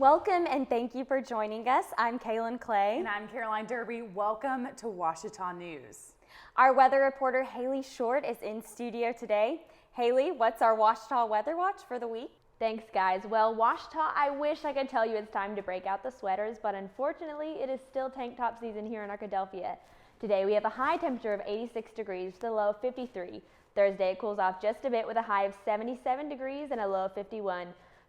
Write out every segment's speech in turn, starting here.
Welcome and thank you for joining us. I'm Kaelin Clay. And I'm Caroline Derby. Welcome to Ouachita News. Our weather reporter Haley Shourd is in studio today. Haley, what's our Ouachita Weather Watch for the week? Thanks, guys. Well, Ouachita, I wish I could tell you it's time to break out the sweaters, but unfortunately, it is still tank top season here in Arkadelphia. Today, we have a high temperature of 86 degrees with a low of 53. Thursday, it cools off just a bit with a high of 77 degrees and a low of 51.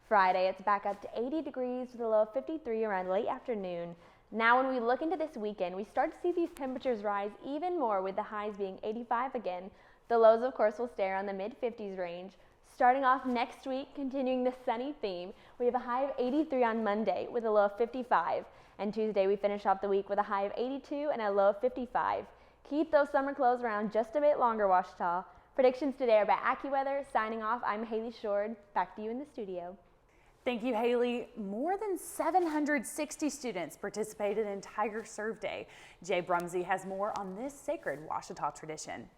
Friday, it's back up to 80 degrees with a low of 53 around late afternoon. Now, when we look into this weekend, we start to see these temperatures rise even more with the highs being 85 again. The lows, of course, will stay around the mid-50s range. Starting off next week, continuing the sunny theme, we have a high of 83 on Monday with a low of 55. And Tuesday, we finish off the week with a high of 82 and a low of 55. Keep those summer clothes around just a bit longer, Ouachita. Predictions today are by AccuWeather. Signing off, I'm Haley Shourd. Back to you in the studio. Thank you, Haley. More than 760 students participated in Tiger Serve Day. Jay Brumsey has more on this sacred Ouachita tradition.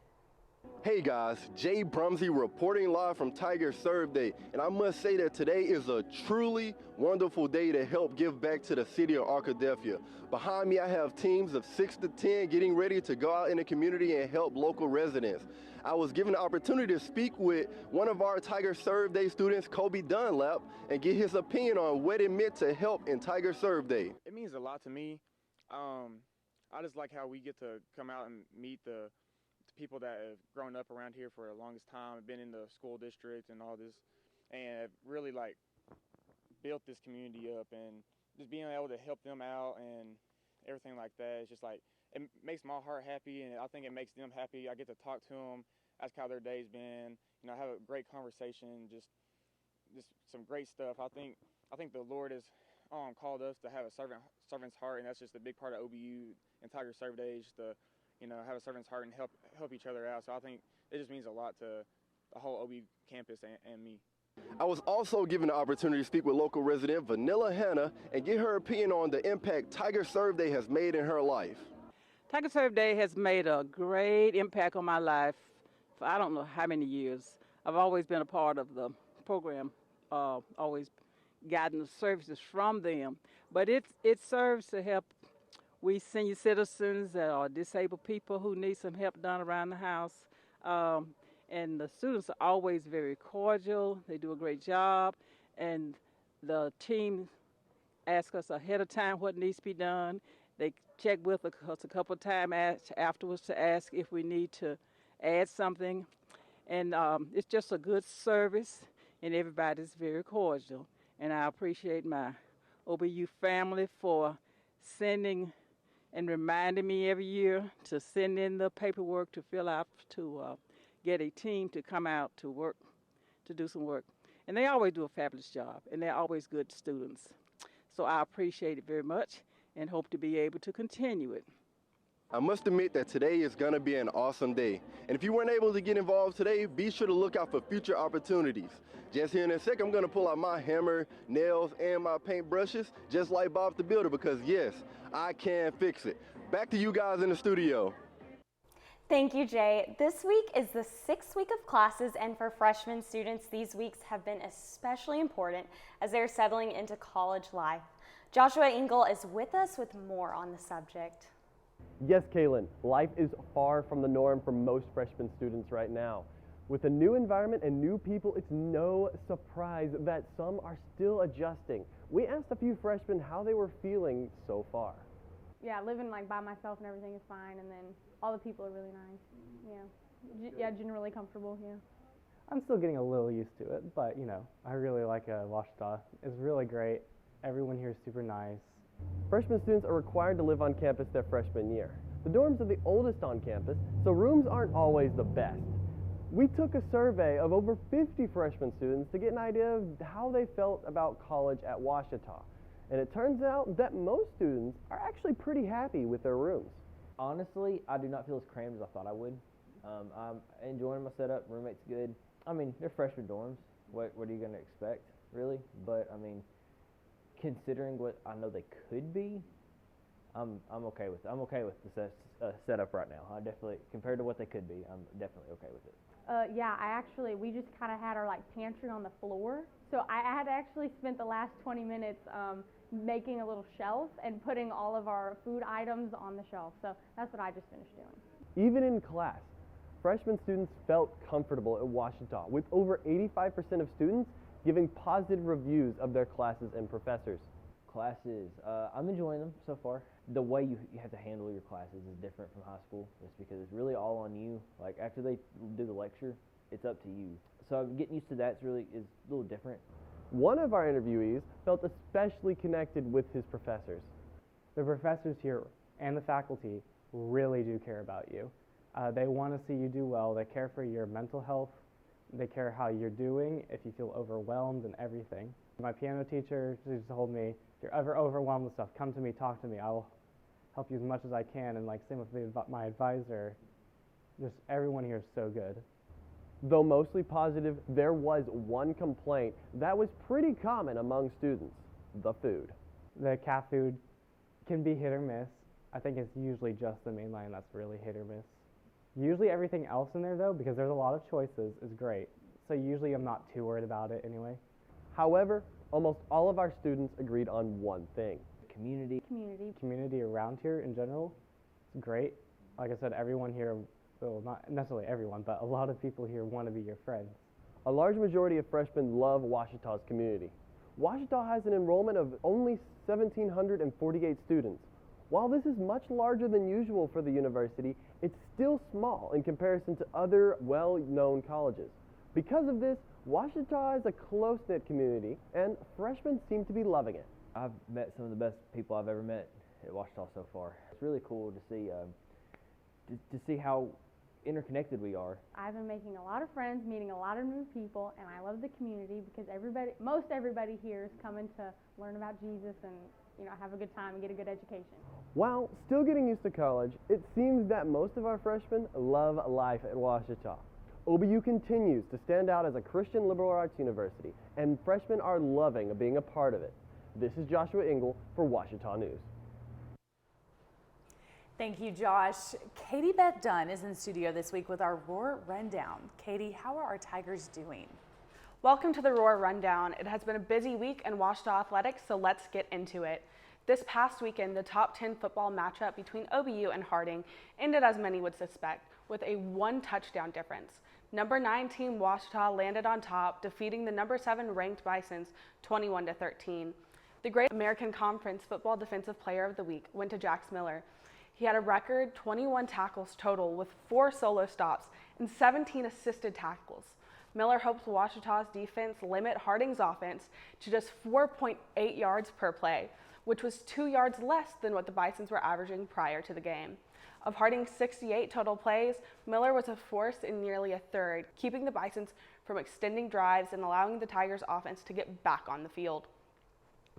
Hey guys, Jay Brumsey reporting live from Tiger Serve Day, and I must say that today is a truly wonderful day to help give back to the city of Arkadelphia. Behind me I have teams of 6 to 10 getting ready to go out in the community and help local residents. I was given the opportunity to speak with one of our Tiger Serve Day students, Katy Beth Dunn, and get his opinion on what it meant to help in Tiger Serve Day. It means a lot to me. I just like how we get to come out and meet the people that have grown up around here for the longest time, been in the school district and all this, and have really like built this community up, and just being able to help them out and everything like that. It's just like, it makes my heart happy, and I think it makes them happy. I get to talk to them, ask how their day's been, have a great conversation, just some great stuff. I think the Lord has called us to have a servant's heart, and that's just a big part of OBU and Tiger Serve Day, just to have a servant's heart and help each other out. So I think it just means a lot to the whole OBU campus and me. I was also given the opportunity to speak with local resident Vanilla Hannah and get her opinion on the impact Tiger Serve Day has made in her life. Tiger Serve Day has made a great impact on my life for I don't know how many years. I've always been a part of the program, always gotten the services from them. But it serves to help we senior citizens or disabled people who need some help done around the house. And the students are always very cordial. They do a great job. And the team asks us ahead of time what needs to be done. They check with us a couple of times afterwards to ask if we need to add something. And it's just a good service, and everybody's very cordial. And I appreciate my OBU family for sending and reminding me every year to send in the paperwork to fill out to get a team to come out to work, to do some work. And they always do a fabulous job, and they're always good students. So I appreciate it very much and hope to be able to continue it. I must admit that today is going to be an awesome day. And if you weren't able to get involved today, be sure to look out for future opportunities. Just here in a second, I'm going to pull out my hammer, nails, and my paint brushes, just like Bob the Builder, because yes, I can fix it. Back to you guys in the studio. Thank you, Jay. This week is the 6th week of classes, and for freshman students, these weeks have been especially important as they're settling into college life. Joshua Engle is with us with more on the subject. Yes, Kaelin, life is far from the norm for most freshman students right now. With a new environment and new people, it's no surprise that some are still adjusting. We asked a few freshmen how they were feeling so far. Yeah, living like by myself and everything is fine, and then all the people are really nice. Yeah, generally comfortable, yeah. I'm still getting a little used to it, but I really like Ouachita. It's really great. Everyone here is super nice. Freshman students are required to live on campus their freshman year. The dorms are the oldest on campus, so rooms aren't always the best. We took a survey of over 50 freshman students to get an idea of how they felt about college at Ouachita. And it turns out that most students are actually pretty happy with their rooms. Honestly, I do not feel as crammed as I thought I would. I'm enjoying my setup. Roommate's good. They're freshman dorms. What are you going to expect, really? But, considering what I know they could be, I'm okay with it. I'm okay with the setup right now. I definitely, compared to what they could be, I'm definitely okay with it. Yeah, we just kind of had our like pantry on the floor. So I had actually spent the last 20 minutes making a little shelf and putting all of our food items on the shelf. So that's what I just finished doing. Even in class, freshman students felt comfortable at Ouachita, with over 85% of students giving positive reviews of their classes and professors. Classes, I'm enjoying them so far. The way you have to handle your classes is different from high school, just because it's really all on you. Like after they do the lecture, it's up to you. So getting used to that is a little different. One of our interviewees felt especially connected with his professors. The professors here and the faculty really do care about you. They want to see you do well. They care for your mental health. They care how you're doing, if you feel overwhelmed and everything. My piano teacher, she just told me, if you're ever overwhelmed with stuff, come to me, talk to me. I will help you as much as I can. And like same with my advisor, just everyone here is so good. Though mostly positive, there was one complaint that was pretty common among students: the food. The cat food can be hit or miss. I think it's usually just the main line that's really hit or miss. Usually everything else in there, though, because there's a lot of choices, is great. So usually I'm not too worried about it anyway. However, almost all of our students agreed on one thing: Community. Community around here in general is great. Like I said, everyone here, well, not necessarily everyone, but a lot of people here want to be your friends. A large majority of freshmen love Ouachita's community. Ouachita has an enrollment of only 1,748 students. While this is much larger than usual for the university, it's still small in comparison to other well-known colleges. Because of this, Ouachita is a close-knit community, and freshmen seem to be loving it. I've met some of the best people I've ever met at Ouachita so far. It's really cool to see how interconnected we are. I've been making a lot of friends, meeting a lot of new people, and I love the community because most everybody here is coming to learn about Jesus and have a good time and get a good education. While still getting used to college, it seems that most of our freshmen love life at Ouachita. OBU continues to stand out as a Christian liberal arts university, and freshmen are loving being a part of it. This is Joshua Engle for Ouachita News. Thank you, Josh. Katy Beth Dunn is in studio this week with our Roar Rundown. Katy, how are our Tigers doing? Welcome to the Roar Rundown. It has been a busy week in Ouachita athletics, so let's get into it. This past weekend, the top 10 football matchup between OBU and Harding ended as many would suspect, with a 1-touchdown difference. Number 9 team Ouachita landed on top, defeating the number 7 ranked Bisons 21-13. The Great American Conference Football Defensive Player of the Week went to Jax Miller. He had a record 21 tackles total with 4 solo stops and 17 assisted tackles. Miller hopes Ouachita's defense limit Harding's offense to just 4.8 yards per play, which was 2 yards less than what the Bisons were averaging prior to the game. Of Harding's 68 total plays, Miller was a force in nearly a third, keeping the Bisons from extending drives and allowing the Tigers' offense to get back on the field.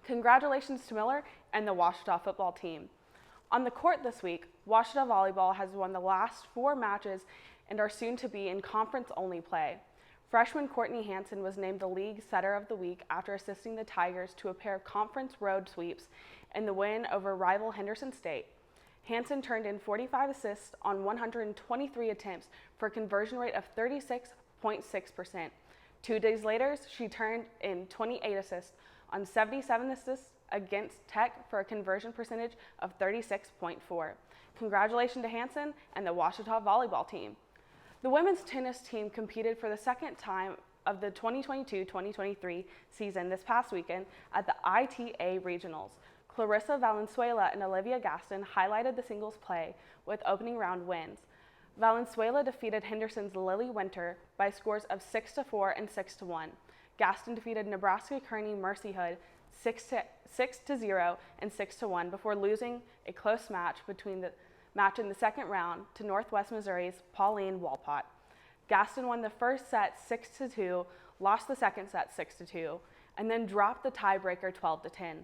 Congratulations to Miller and the Ouachita football team. On the court this week, Ouachita Volleyball has won the last 4 matches and are soon to be in conference-only play. Freshman Courtney Hansen was named the league setter of the week after assisting the Tigers to a pair of conference road sweeps in the win over rival Henderson State. Hansen turned in 45 assists on 123 attempts for a conversion rate of 36.6%. 2 days later, she turned in 28 assists on 77 assists against Tech for a conversion percentage of 36.4. Congratulations to Hansen and the Ouachita volleyball team. The women's tennis team competed for the second time of the 2022-2023 season this past weekend at the ITA Regionals. Clarissa Valenzuela and Olivia Gaston highlighted the singles play with opening round wins. Valenzuela defeated Henderson's Lily Winter by scores of 6-4 and 6-1. Gaston defeated Nebraska Kearney Mercy Hood 6-0 and 6-1 before losing a close match in the second round to Northwest Missouri's Pauline Walpott. Gaston won the first set 6-2, lost the second set 6-2, and then dropped the tiebreaker 12-10.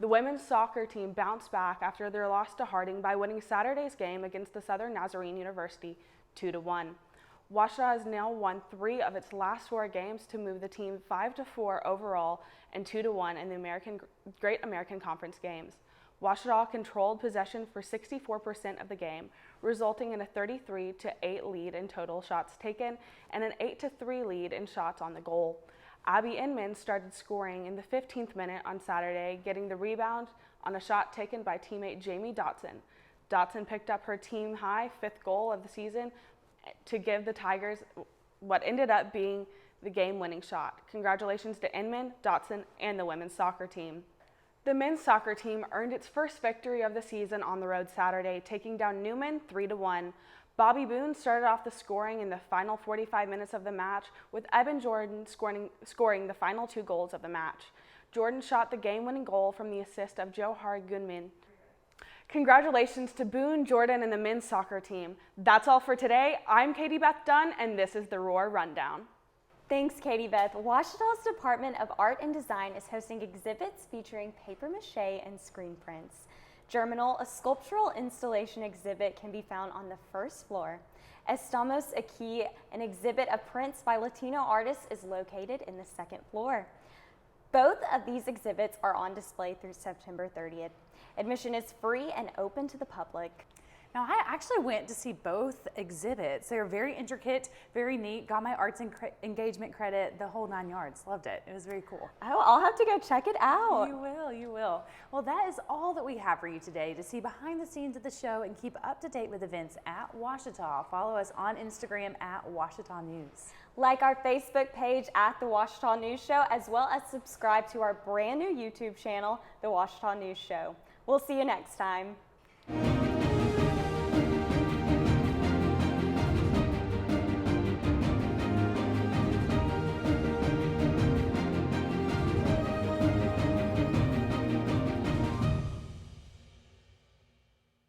The women's soccer team bounced back after their loss to Harding by winning Saturday's game against the Southern Nazarene University 2-1. Ouachita has now won 3 of its last 4 games to move the team 5-4 overall and 2-1 in the Great American Conference games. Ouachita controlled possession for 64% of the game, resulting in a 33-8 lead in total shots taken and an 8-3 lead in shots on the goal. Abby Inman started scoring in the 15th minute on Saturday, getting the rebound on a shot taken by teammate Jamie Dotson. Dotson picked up her team-high 5th goal of the season to give the Tigers what ended up being the game-winning shot. Congratulations to Inman, Dotson, and the women's soccer team. The men's soccer team earned its first victory of the season on the road Saturday, taking down Newman 3-1. Bobby Boone started off the scoring in the final 45 minutes of the match, with Evan Jordan scoring the final 2 goals of the match. Jordan shot the game-winning goal from the assist of Johar Gunman. Congratulations to Boone, Jordan, and the men's soccer team. That's all for today. I'm Katy Beth Dunn, and this is the Roar Rundown. Thanks, Katy Beth. Ouachita's Department of Art and Design is hosting exhibits featuring paper mache and screen prints. Germinal, a sculptural installation exhibit, can be found on the 1st floor. Estamos Aquí, an exhibit of prints by Latino artists, is located in the 2nd floor. Both of these exhibits are on display through September 30th. Admission is free and open to the public. Now, I actually went to see both exhibits. They were very intricate, very neat, got my arts engagement credit, the whole 9 yards. Loved it. It was very cool. Oh, I'll have to go check it out. You will, you will. Well, that is all that we have for you today. To see behind the scenes of the show and keep up to date with events at Ouachita, follow us on Instagram at Ouachita News. Like our Facebook page at The Ouachita News Show, as well as subscribe to our brand new YouTube channel, The Ouachita News Show. We'll see you next time.